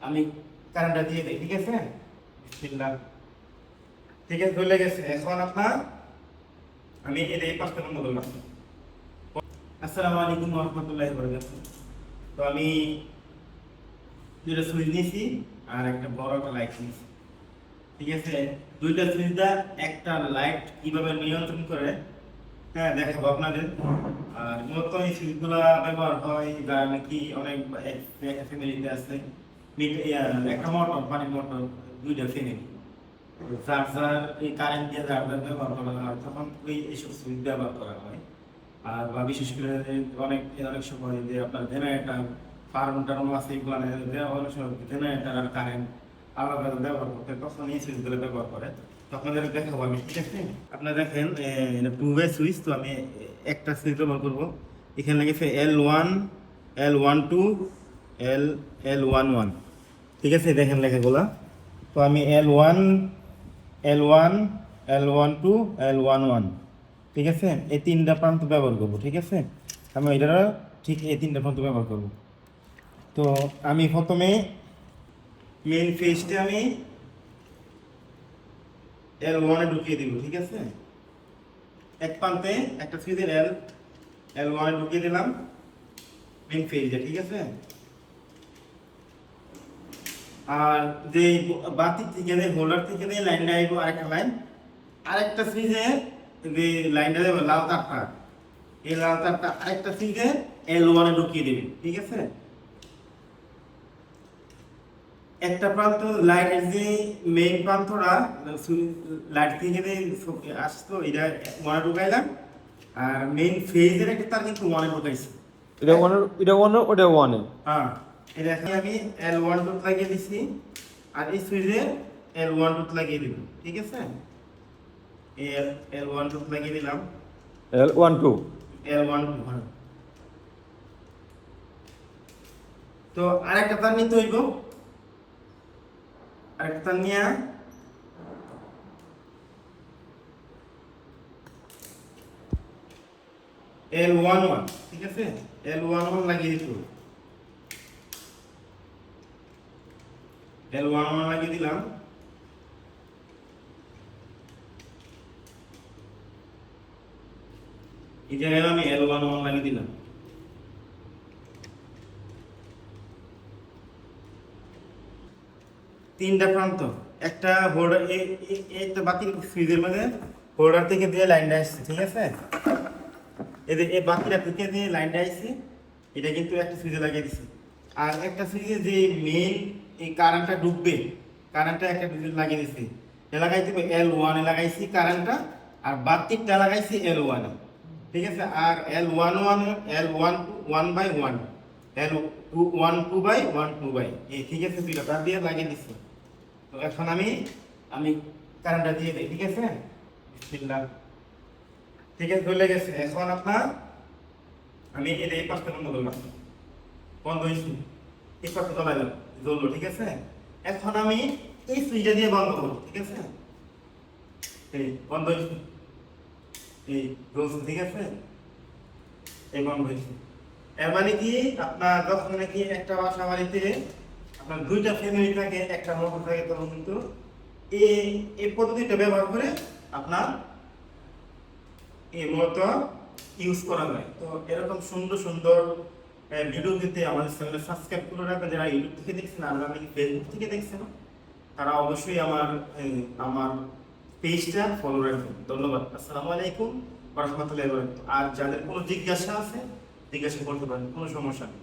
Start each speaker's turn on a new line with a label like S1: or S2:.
S1: আমি কারেন্টটা দিয়ে দিই, ঠিক আছে? বিসমিল্লাহ। ঠিক আছে, চলে গেছে। এখন আপনার আমি এই পাঁচটা বন্ধ করলাম। আসসালামু আলাইকুম ওয়া রাহমাতুল্লাহি ওয়া বারাকাতুহু। তো আমি দুইটা সুইচ নিয়েছি আর একটা বড় একটা লাইট নিয়েছি, ঠিক আছে? দুইটা সুইচটা একটা লাইট কিভাবে নিয়ন্ত্রণ করে, হ্যাঁ, দেখাবো আপনাদের। আর মূলত এই সুইচগুলা ব্যবহার হয় যারা নাকি অনেক ফ্যামিলিতে আছে। একটা মোটর, পানির মোটর, দুইটা ফ্যামিলি, যার যার এই কারেন্ট দিয়ে যার যার ব্যবহার করা হয় তখন এইসব সুইচ ব্যবহার করা হয়। আর বা বিশেষ করে অনেক অনেক সময় যে আপনার জেনারেটার ফার্ম টার্ম আছে, এগুলো অনেক সময় জেনারেটার আর কারেন্ট আলাদা ব্যবহার করতে তখন এই সুইচগুলো ব্যবহার করে। তো আপনাদের দেখাবো আমি, ঠিক আছে? আপনারা দেখেন টু ওয়ে সুইচ। তো আমি একটা সুইচ ব্যবহার করবো। এখানে লেগেছে L12 L11, ঠিক আছে? দেখেন লেখাগুলা। তো আমি L1 L1 L12 L11, ঠিক আছে, এই তিনটা প্রান্ত ব্যবহার করবো, ঠিক আছে? আমি এটা ঠিক এই তিনটা প্রান্ত ব্যবহার করবো। তো আমি প্রথমে মেইন ফেজটা আমি L1 এ ঢুকিয়ে দিব, ঠিক আছে? এক প্রান্তে একটা সুইচের L1 এ ঢুকিয়ে দিলাম মেইন ফেজটা, ঠিক আছে? আর যে বাতি থেকে হোল্ডার থেকে লাইনটা আইব আরেকটা লাইন, আরেকটা সুইচে যে লাইনটা দেবে লাল তারটা, এই লাল তারটা আরেকটা সুইচে L1 এ ঢুকিয়ে দেবে, ঠিক আছে? একটা প্রান্ত লাইটের যে মেইন প্রান্তটা লাইট থেকে যে আসতো এটা ওয়ানে ঢুকাইলাম, আর মেইন ফেজের একটা তার কিন্তু ওয়ানে ঢুকাইছি।
S2: এটা ওয়ানে ওটা ওয়ানে।
S1: হ্যাঁ, এটা এখন আমি L1 ডট লাগিয়ে দিছি আর এই সুইচে L1 ডট লাগিয়ে দিব, ঠিক আছে? L1 ডট লাগিয়ে দিলাম,
S2: L12
S1: L1 ডট। তো আরেকটা তার নিতে হইব, আরেকটা তার নিয়ে L11, ঠিক আছে? L11 লাগিয়ে দিতে হবে। L11 লাগিয়ে দিলাম। এই জায়গায় আমি L11 লাগিয়ে দিলাম। তিনটা প্রান্ত, একটা হোল্ডার, একটা বাকি সুইচের মধ্যে হোল্ডার থেকে দিয়ে লাইনটা আসছে, ঠিক আছে? এদের এই বাকিটা থেকে দিয়ে লাইনটা আসছে, এটা কিন্তু একটা সুইচে লাগিয়ে দিছি। আর একটা সুইচে যে মেইন এই কারেন্টটা ঢুকবে, কারেন্টটা একটা লাগিয়ে দিছি। এ লাগাইতে L1 এ লাগাইছি কারেন্টটা, আর বাতিটা লাগাইছি L1 এ, ঠিক আছে? আর L11 L1 1/1 L1 2/1 2/, এই, ঠিক আছে? দুইটা তার দিয়ে লাগিয়ে দিছি। তো এখন আমি কারেন্টটা দিয়ে দিই, ঠিক আছে? বিসমিল্লাহ। ঠিক আছে, চলে গেছে। এখন আপনার আমি এই পাঁচটা বন্ধ করলাম, বন্ধ হয়েছি। এই পাঁচটা চালাইলাম, জ্বললো, ঠিক আছে? এখন আমি এই সুইচটা দিয়ে বন্ধ করবো, ঠিক আছে? এই বন্ধ হয়েছে, এই জ্বলছে, ঠিক আছে? এই বন্ধ হয়েছে। এর মানে কি, আপনার যখন নাকি একটা বাসা বাড়িতে আপনার দুইটা ফ্যামিলি থাকে, একটা মোটর থাকে, তখন কিন্তু এই পদ্ধতিটা ব্যবহার করে আপনার এই মোটর ইউজ করা যায়। তো এরকম সুন্দর সুন্দর ভিডিও পেতে আমাদের চ্যানেলে সাবস্ক্রাইব করে রাখবেন। যারা ইউটিউব থেকে দেখছেন আর নাকি ফেসবুক থেকে দেখছেন, তারা অবশ্যই আমার পেজটা ফলো রাখবেন। ধন্যবাদ। আসসালামু আলাইকুম ওয়া রাহমাতুল্লাহি ওয়া বারাকাতুহু। আর যাদের কোনো জিজ্ঞাসা আছে জিজ্ঞাসা করতে পারেন, কোনো সমস্যা নেই।